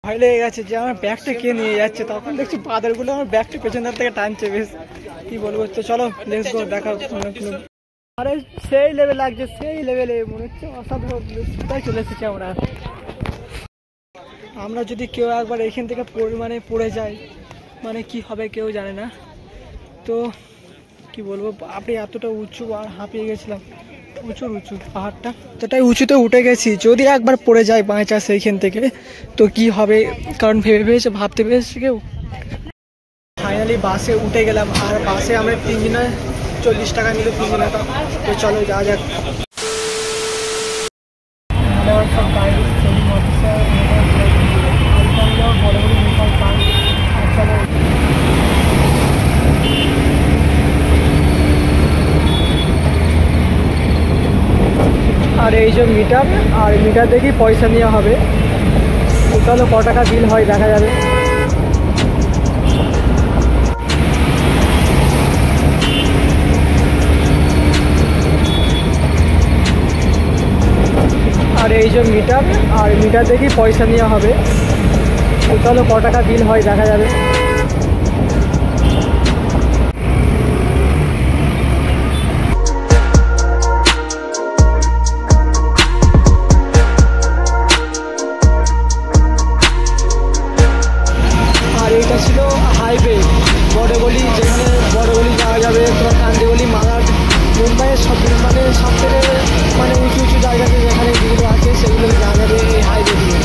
ভয় লেগে গেছে যে আমার ব্যাগটা কে নিয়ে যাচ্ছে, তখন দেখছি বাদরগুলো আমার ব্যাগটা পেছন থেকে টানছে, বেশ কি বলবো। তো চলো লেটস গো, দেখা। আরে সেই লেভেল লাগছে, সেই লেভেলে মনে হচ্ছে অসাধারণ, কোথায় চলে এসেছি আমরা। আমরা যদি কেউ একবার এখান থেকে পড়ে যায়, মানে কি হবে কেউ জানে না। তো কি বলবো, আপনি এতটা উঁচু আর হাঁপিয়ে গেছিলাম, উঁচু পাহাড়টা এতটাই উঁচুতে উঠে গেছি, যদি একবার পড়ে যায় বাই চান্স এইখান থেকে তো কি হবে, কারণ ভাবতে পেরেছে কেউ। ফাইনালি বাসে উঠে গেলাম, আর বাসে আমরা 3 জনে 40 টাকা নিল 3 জনের। তো চলো যা যাক। সব গাড়ি আর এই যে মিটার, আর মিটার দেখি পয়সা নেওয়া হবে। চলো ক টাকা বিল হয় দেখা যাবে। আর এই যে মিটার, আর মিটার দেখি পয়সা নেওয়া হবে। চলো ক টাকা বিল হয় দেখা যাবে। আর এইটা ছিল হাইওয়ে বড়গলি, যেখানে বড়গলি যাওয়া যাবে, তোমার কান্দিগলি, মালাড, মুম্বাইয়ের সব থেকে উঁচু জায়গাতে যেখানে যেগুলো আছে সেগুলো যাওয়া যাবে এই হাইওয়ে দিয়ে।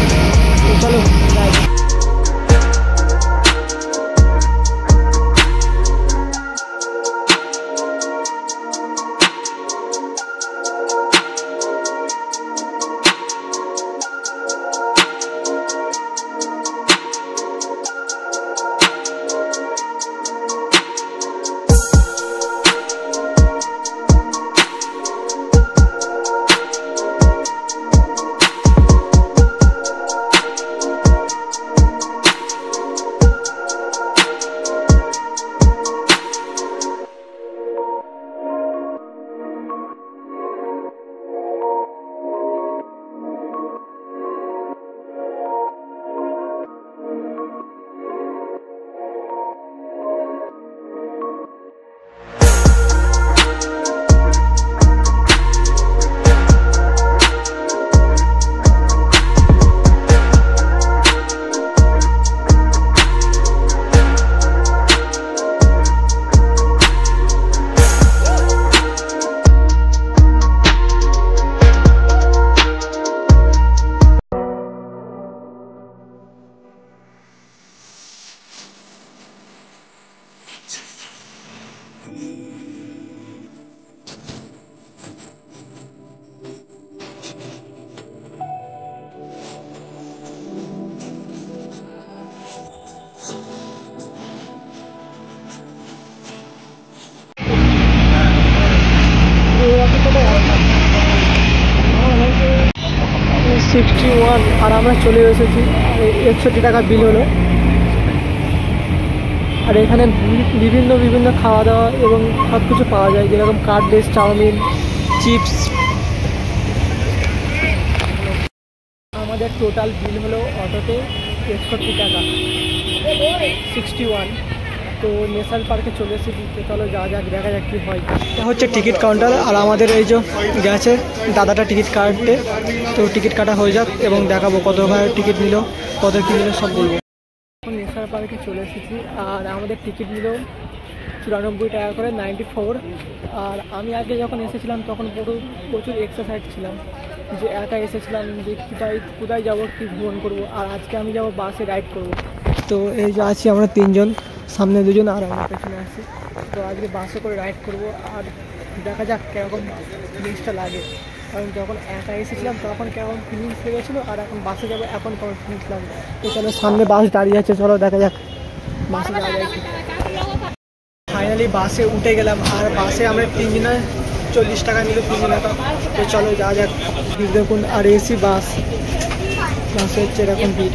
তো চলো যাই। আর আমরা চলে এসেছি, 61 টাকা বিল হলো। আর এখানে বিভিন্ন খাওয়া দাওয়া এবং সব কিছু পাওয়া যায়, যেরকম কাটলেস, চাউমিন, চিপস। আমাদের টোটাল বিল হলো অটোতে 61 টাকা, 61। তো ন্যাশনাল পার্কে চলে এসেছি, চলো যা যাক, দেখা যাক কী হয়। এটা হচ্ছে টিকিট কাউন্টার, আর আমাদের এই যে গেছে দাদাটা টিকিট কাটতে। তো টিকিট কাটা হয়ে যাক এবং দেখাবো কত ভাই টিকিট নিল, কত কী নিল সব বলবো। এখন ন্যাশনাল পার্কে চলে এসেছি, আর আমাদের টিকিট নিল 94 টাকা করে, 94। আর আমি আগে যখন এসেছিলাম তখন প্রচুর এক্সারসাইজ ছিলাম, যে একা এসেছিলাম যে কোথায় যাবো, কী ভ্রমণ করবো। আর আজকে আমি যাবো বাসে রাইড করবো। তো এই যে আছি আমরা 3 জন, সামনে 2 জন আর আমার পেছনে আছি। তো আজকে বাসে করে রাইড করবো, আর দেখা যাক কীরকম জিনিসটা লাগে। কারণ যখন একা এসেছিলাম তখন কেমন ফিলিংস লেগেছিলো, আর এখন বাসে যাবো এখন কেমন ফিলিংস লাগবে। তো চলো, সামনে বাস দাঁড়িয়ে আছে, চলো দেখা যাক বাসে যাওয়া যায়। ফাইনালি বাসে উঠে গেলাম, আর বাসে আমরা 3 জনে 40 টাকা নিল 3 জনের। তো চলো যা যাক। দেখুন, আর এসি বাসে হচ্ছে এরকম ভিড়।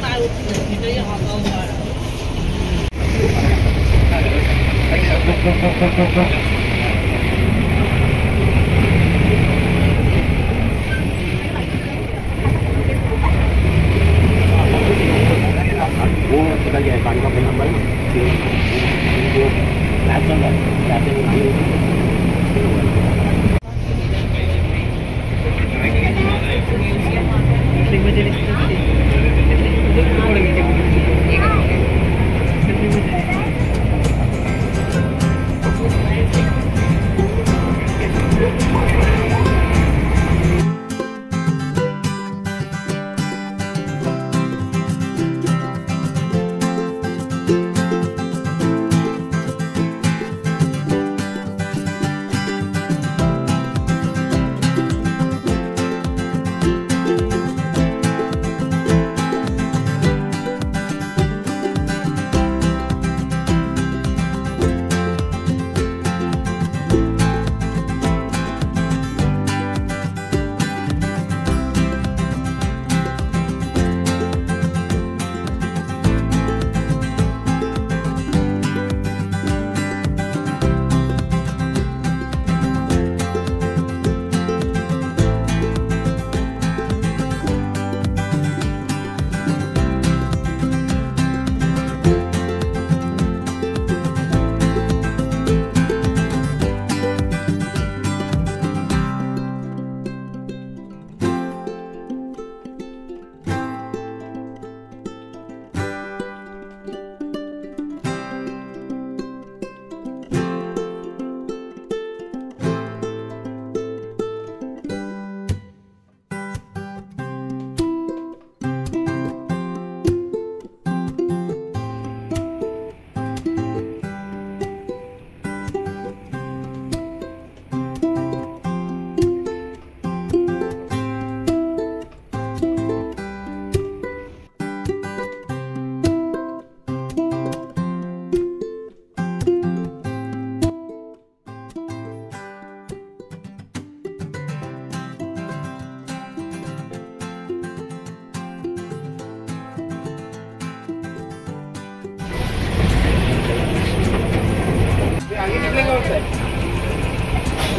आगे निकलेंगे उस साइड,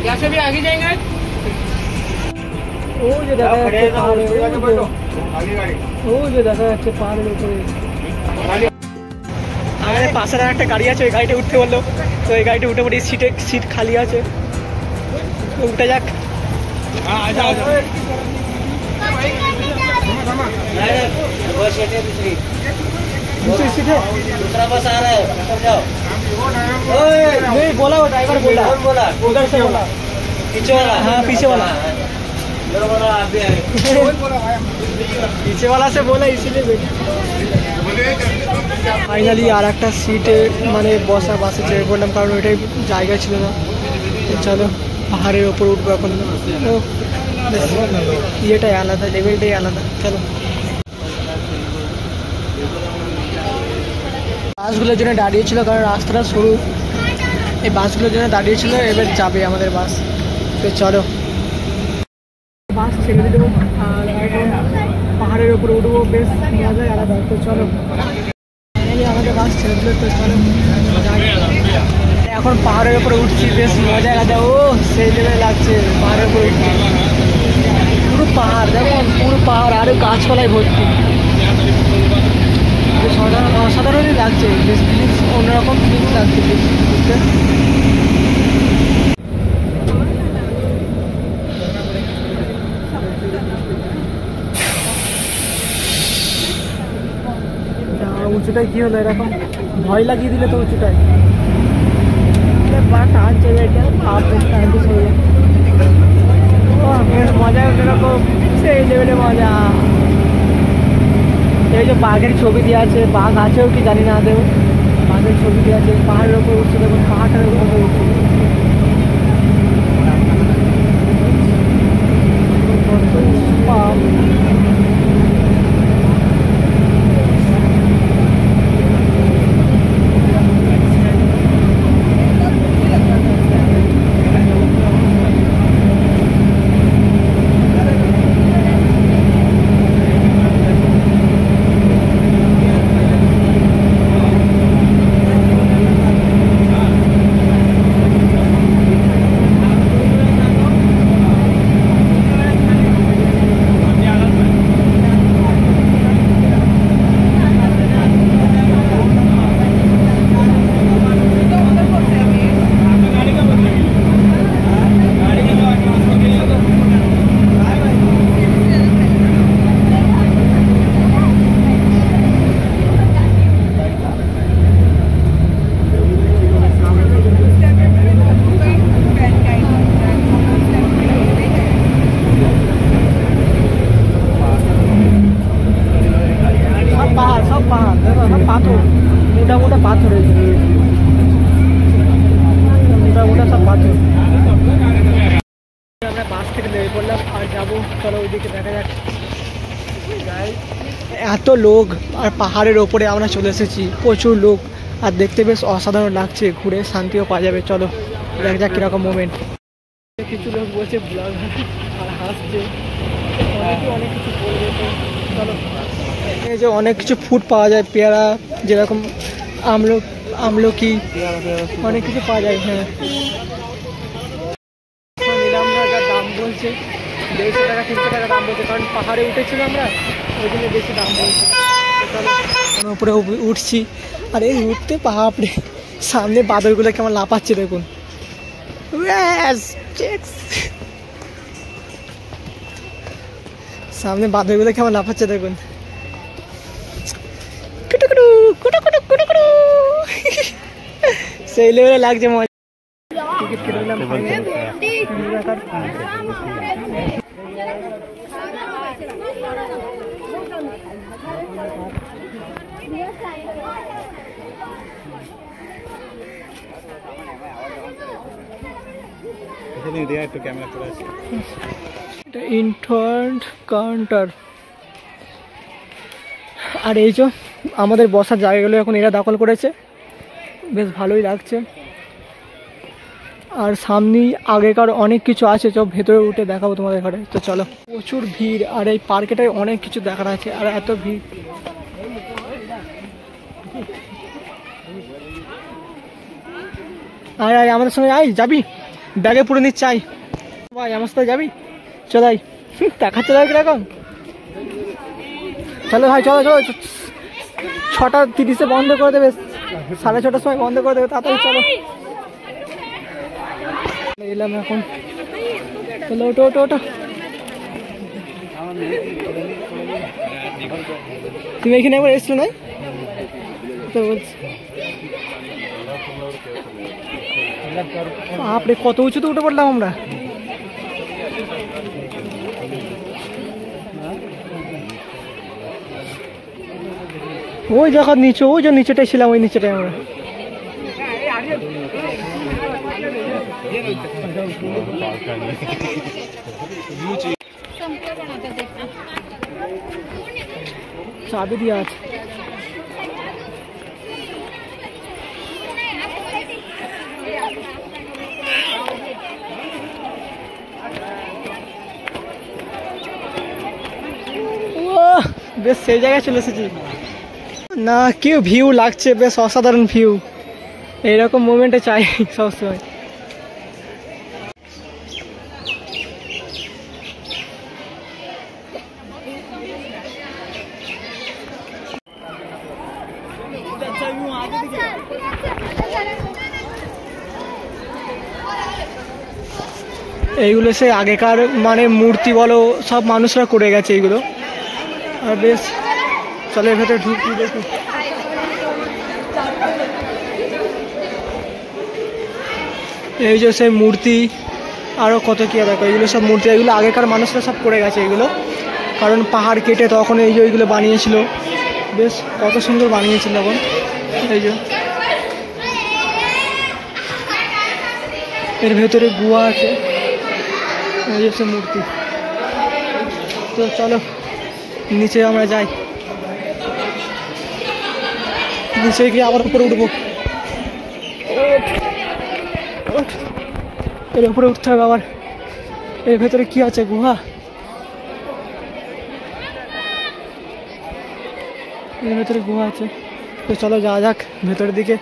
यहाँ से भी आगे जाएंगे। ও যে দেখা যাচ্ছে পাহাড়ের উপরে আমাদের পাশের একটা গাড়ি আছে, ওই গাড়িটা উঠতে বললো, তো এই গাড়িটা উঠে পড়ি, সিট খালি আছে, উঠে যাক। दूसरा बस आ रहा है, जाओ। नहीं बोला, वो ड्राइवर बोला, उधर से बोला, पीछे वाला, हाँ पीछे वाला, आप भी आए। पीछे वाला से बोला इसीलिए ফাইনালি আর একটা সিটে মানে বসা বাসে চেপে পড়লাম, কারণ ওইটাই জায়গা ছিল না। চলো পাহাড়ের ওপর উঠবো এখন, ইয়েটাই আলাদা, লেভেলটাই আলাদা। চলো বাসগুলোর জন্য দাঁড়িয়েছিল, কারণ রাস্তাটা সরু, এই বাসগুলোর জন্য দাঁড়িয়েছিল, এবার যাবে আমাদের বাস। তো চলো বাস ছেড়ে দেবো আর এখন পাহাড়ের উপরে উঠবো, বেশ মজাই আলাদা। তো চলো আমাদের বাস ছেড়ে দিল, তো চলো এখন পাহাড়ের উপরে উঠছি, বেশ মজা আলাদা। ও সেই লেভেলে লাগছে পাহাড়ের উপরে উঠছি, পুরো পাহাড় দেখুন, পুরো পাহাড় আরও গাছপালায় ভর্তি, অসাধারণই লাগছে, বেশ ফিলিংস অন্যরকম ফিলিংস লাগছে ঘুরতে। উঁচুটায় কি হলো, এরকম ভয় লাগিয়ে দিলে তো উঁচুটায় টানছে, বেশ মজা এরকম, সেই লেভেলে মজা। এই যে বাঘের ছবি দেওয়া আছে, বাঘ আছেও কি জানি না, আদেও বাঘের ছবি দেওয়া আছে, পাহাড়ের ওপর উঠছে, দেখুন পাহাড়টার উপরে উঠছে, পাথর, মোটা মোটা পাথর, মোটা মোটা সব পাথর। আমরা বাস থেকে নেমে পড়লাম আর যাবো, চলো ওইদিকে দেখা যাক। এত লোক আর পাহাড়ের ওপরে আমরা চলে এসেছি, প্রচুর লোক, আর দেখতে বেশ অসাধারণ লাগছে, ঘুরে শান্তিও পাওয়া যাবে। চলো দেখা যাক কীরকম মোমেন্ট। কিছু লোক বলছে ব্লগার আর হাসছে, অনেক কিছু বলবে। চলো এই যে অনেক কিছু ফুড পাওয়া যায়, পেয়ারা যেরকম আমলকি অনেক কিছু পাওয়া যায়। হ্যাঁ নিলাম না, যা দাম বলছে 150 টাকা 300 টাকা দাম বলছে, কারণ পাহাড়ে উঠেছিল আমরা, ওই জন্য বেশি দাম বলছে। চলো উপরে উঠছি, আর এই উঠতে পাহাড়ে সামনে বাদরগুলো কেমন লাফাচ্ছে দেখুন, সামনে বাদরগুলো কেমন লাফাচ্ছে দেখুন, সেই লেভেলে লাগছে মজা। টিকিট কেটে নিলাম, ইন্টার্ন কাউন্টার। আর এই যে আমাদের বসার জায়গাগুলো এখন এরা দখল করেছে, বেশ ভালোই লাগছে। আর সামনেই আগেকার অনেক কিছু আছে, সব ভেতরে উঠে দেখাবো তোমাদের ঘরে। তো চলো, প্রচুর ভিড়, আর এই পার্কেটায় অনেক কিছু দেখার আছে, আর এত ভিড়। আয় আয় আমাদের সঙ্গে আয়, যাবি? ব্যাগে পুরে নিচ্ছে, আয় ভাই আমার সাথে যাবি? চল আয়। দেখাচ্ছে যাবে কিরকম। চলো ভাই চলো চলো, 6:30 বন্ধ করে দেবে, 6:30 সময় বন্ধ করে দেবে, তাড়াতাড়ি চলো। এলাম এখন, চলো ওটো ওটো ওটো। তুমি এখানে একবার এসছো নাই তো বলছি, আপনি কত উঁচুতে উঠে পড়লাম আমরা। ওই যখন নিচে, ওই যে নিচেটাই ছিলাম, ওই নিচেটাই আমরা। চাবি দিয়ে আছে। বেশ সেই জায়গায় চলে এসেছি না, কি ভিউ লাগছে, বেশ অসাধারণ ভিউ। এইরকম মোমেন্টে চাই সবসময়। এইগুলো সে আগেকার মানে মূর্তি বলো, সব মানুষরা করে গেছে এইগুলো। আর বেশ চলে ভেতরে ঢুকি দেখি। এই যে সেই মূর্তি, আরও কত কি দেখো, এগুলো সব মূর্তি, এগুলো আগেকার মানুষরা সব করে গেছে এগুলো, কারণ পাহাড় কেটে তখন এই যে এইগুলো বানিয়েছিল। বেশ কত সুন্দর বানিয়েছিল তখন। এই যে এর ভেতরে গুহা আছে, এই যে সে মূর্তি। তো চলো নিচে আমরা যাই, নিচে গিয়ে আবার উপরে উঠবো। এর উপরে উঠতে হবে আবার। এর ভেতরে কি আছে? গুহা। এর ভেতরে গুহা আছে, তো চলো যাওয়া যাক ভেতরের দিকে,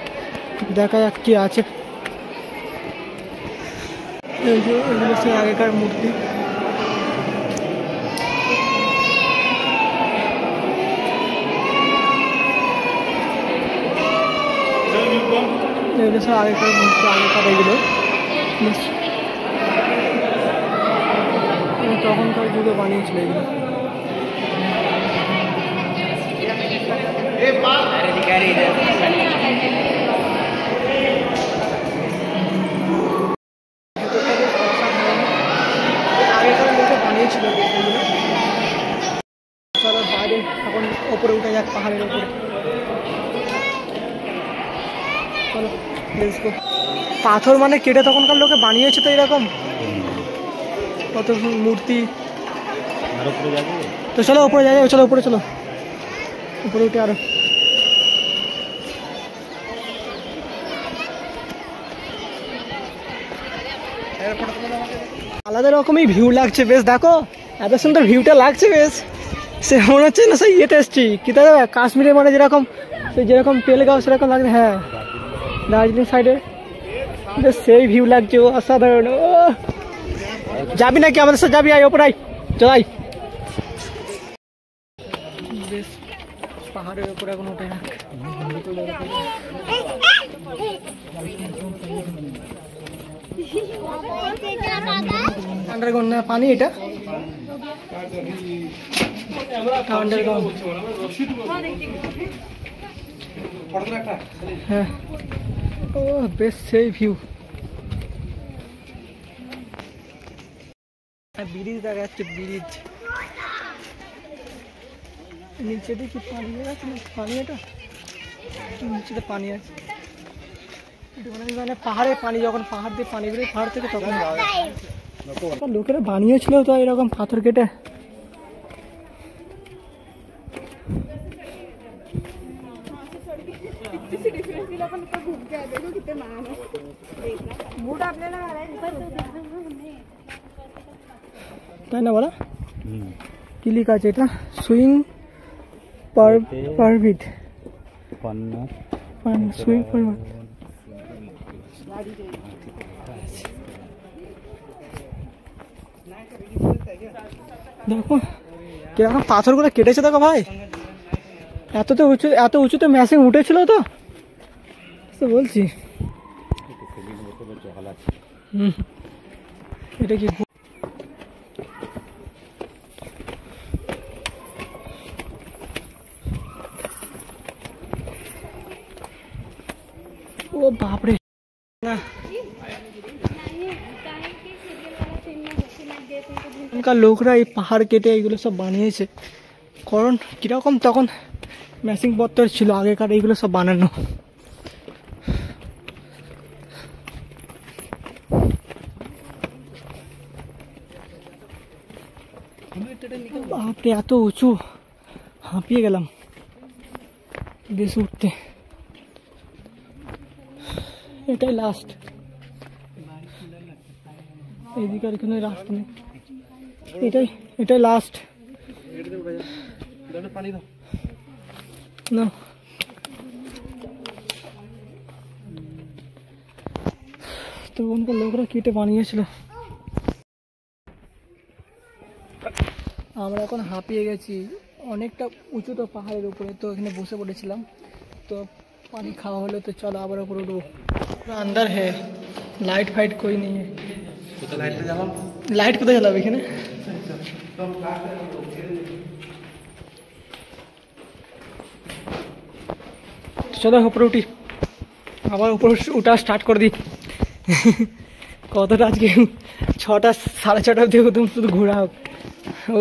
দেখা যাক কি আছে। এই যে এগুলো সে আগেকার মূর্তি। এগুলো সব আগেকার মূর্তি, আগেকার এগুলো তখনকার যুগে বানিয়েছিল এগুলো। আগেকার লোকে বানিয়েছিল এগুলো। চলো বাইরে এখন ওপরে উঠে যাক, পাহাড়ের ওপরে। চলো লেটস গো। পাথর মানে কেটে তখনকার লোকে বানিয়েছে তো এরকম কত মূর্তি। তো চলো উপরে যাই, চলো উপরে, চলো উপরে উঠে আরো। আলাদা রকমই ভিউ লাগছে বেশ, দেখো এত সুন্দর ভিউটা লাগছে বেশ। সে মনে হচ্ছে না সেই ইয়েতে এসছি, কি দাদা কাশ্মীরে মানে যেরকম, যেরকম পেলগাঁও সেরকম লাগছে। হ্যাঁ দার্জিলিং সাইডে বেশ সেই ভিউ লাগছে, অসাধারণ। ও যাবি নাকি আমাদের সাথে? যাবি, আয় ওপর আয়, চলাই। বেশ পাহাড়ের উপরে এখন ওঠে না, আন্ডারগ্রাউন্ড না পানি, এটা আন্ডারগ্রাউন্ড। হ্যাঁ ও বেশ সেই ভিউ। ব্রিজ দেখা যাচ্ছে, ব্রিজ নিচে দেখি পানি আছে না, পানি এটা নিচেতে পানি আছে। মানে পাহাড়ে পানি, যখন পাহাড় দিয়ে পানি বেরোয় পাহাড় থেকে, তখন লোকেরা বানিয়েছিল তো এরকম পাথর কেটে। তাই না বলা? কি লিখা আছে এটা? Swing permit, swing permit. দেখো কিরকম পাথরগুলো কেটেছে, দেখো ভাই। এত উঁচুতে ম্যাসিং উঠেছিল তো বলছি। এটা কি ও বাপরে না, এখানকার লোকরা এই পাহাড় কেটে এইগুলো সব বানিয়েছে। কারণ কিরকম তখন ম্যাসিং পত্র ছিল আগেকার, এইগুলো সব বানানো। বাপরে এত উঁচু, হাঁপিয়ে গেলাম বেশ উঠতে। এটাই লাস্ট, এইদিকে আর কোনো রাস্তা নেই। এটাই লাস্ট না। তখনকার লোকরা কেটে বানিয়েছিল। আমরা এখন হাঁপিয়ে গেছি, অনেকটা উঁচু তো পাহাড়ের উপরে, তো এখানে বসে পড়েছিলাম। তো পানি খাওয়া হলো, তো চলো আবার উপরে উঠবো। अंदर है, लाइट फाइट कोई नहीं है। लाइट কোথায় জ্বালাবে এখানে? চলো উপরে উঠি, আবার উপরে উঠা স্টার্ট করে দিই। কতটা আজকে 6টা 6:30 অবধি তুমি শুধু ঘোরা হোক। ও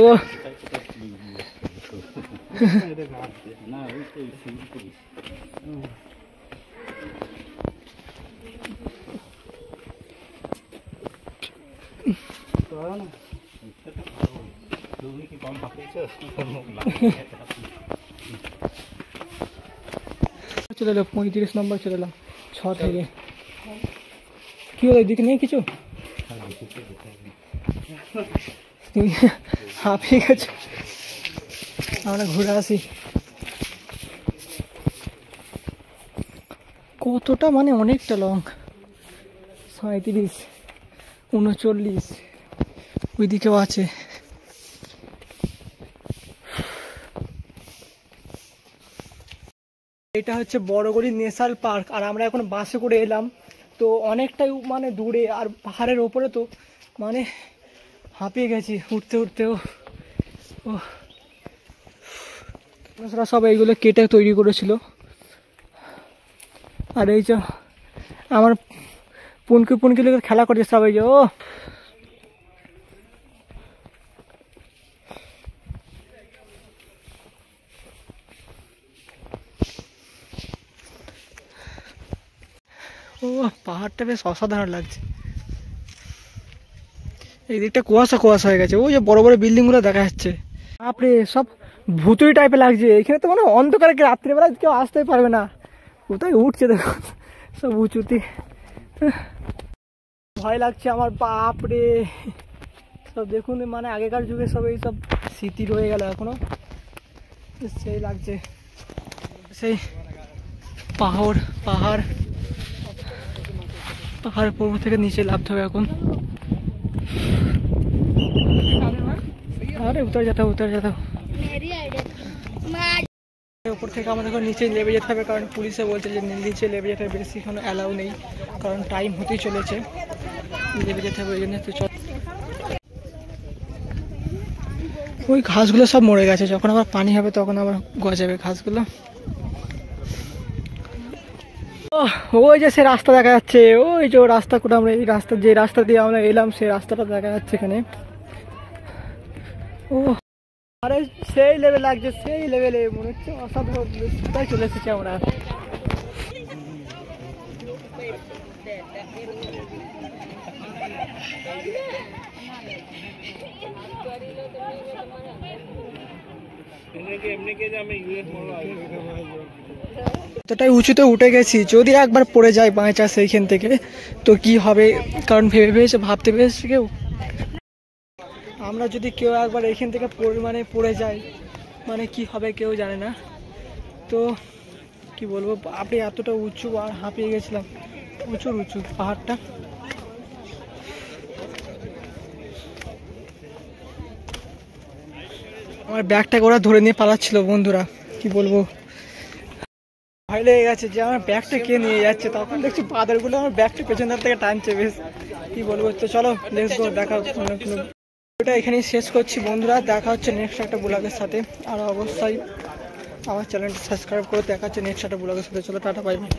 চলে এলো 35 নম্বর, চলে এলাম 6 থেকে। কি হলো এদিকে নেই কিছু? তুমি হাঁপিয়ে গেছো, আমরা ঘুরে আসি। কতটা মানে অনেকটা লং, 37, 39 ওইদিকেও আছে। এটা হচ্ছে বড়গড়ি ন্যাশনাল পার্ক, আর আমরা এখন বাসে করে এলাম। তো অনেকটাই মানে দূরে, আর পাহাড়ের ওপরে, তো মানে হাঁপিয়ে গেছি উঠতে উঠতেও। ওরা সব এইগুলো কেটে তৈরি করেছিল। আর এই যে আমার পুনকি লোকের খেলা করছে সবাই, যে ও পাহাড়টা বেশ অসাধারণ লাগছে। এই দিকটা কুয়াশা হয়ে গেছে, ওই যে বড় বড় বিল্ডিং গুলো দেখা যাচ্ছে। আপনি সব ভুতুরি টাইপের লাগছে এখানে, তো মানে অন্ধকারে রাত্রিবেলা কেউ আসতেই পারবে না। কোথায় উঠছে দেখো সব উঁচুতে, ভয় লাগছে আমার। বাপরে সব দেখুন, মানে আগেকার যুগে সব এই সব স্মৃতি রয়ে গেল এখনো, সেই লাগছে। সেই পাহাড় পর্বত থেকে নিচে নামতে হবে এখন। আরে উতর যেতে উপর থেকে আমাদের নিচে নেমে যেতে হবে, কারণ পুলিশে বলছে যে নিচে নেমে যেতে হবে, বেশি এখানে অ্যালাউ নেই, কারণ টাইম হতেই চলেছে, নেমে যেতে হবে। ওই জন্য তো চল, ওই ঘাসগুলো সব মরে গেছে, যখন আবার পানি হবে তখন আবার গজাবে ঘাসগুলো। ওই যে সে রাস্তা দেখা যাচ্ছে, ওই যে রাস্তা করে আমরা, এই রাস্তা যে রাস্তা দিয়ে আমরা এলাম সেই রাস্তাটা দেখা যাচ্ছে এখানে। ও আরে সেই লেভেল লাগছে, সেই লেভেলে মনে হচ্ছে অসাধারণ, কোথায় চলে এসেছি আমরা। এতটাই উঁচুতে উঠে গেছি, যদি একবার পড়ে যায় বাঁচা সেইখান থেকে তো কি হবে, কারণ ভাবতে পেরেছে কেউ, আমরা যদি কেউ একবার এইখান থেকে পড়ে যায় মানে কি হবে কেউ জানে না। তো কি বলবো, আপনি এতটা উঁচু, আর হাঁপিয়ে গেছিলাম। প্রচুর উঁচু পাহাড়টা। আমার ব্যাগটাকে ওরা ধরে নিয়ে পালাচ্ছিল বন্ধুরা, কি বলবো, ভয় লেগে গেছে যে আমার ব্যাগটা কে নিয়ে যাচ্ছে। তখন দেখছি বাদরগুলো আমার ব্যাগটা পেছন ধার থেকে টানছে, বেশ কি বলবো। তো চলো লেটস গো, দেখা ওটা এখানেই শেষ করছি বন্ধুরা। দেখা হচ্ছে নেক্সট একটা ব্লগের সাথে। আর অবশ্যই আমার চ্যানেলটা সাবস্ক্রাইব করে দেখা হচ্ছে নেক্সট একটা ব্লগের সাথে। চলো টাটা, বাই বাই।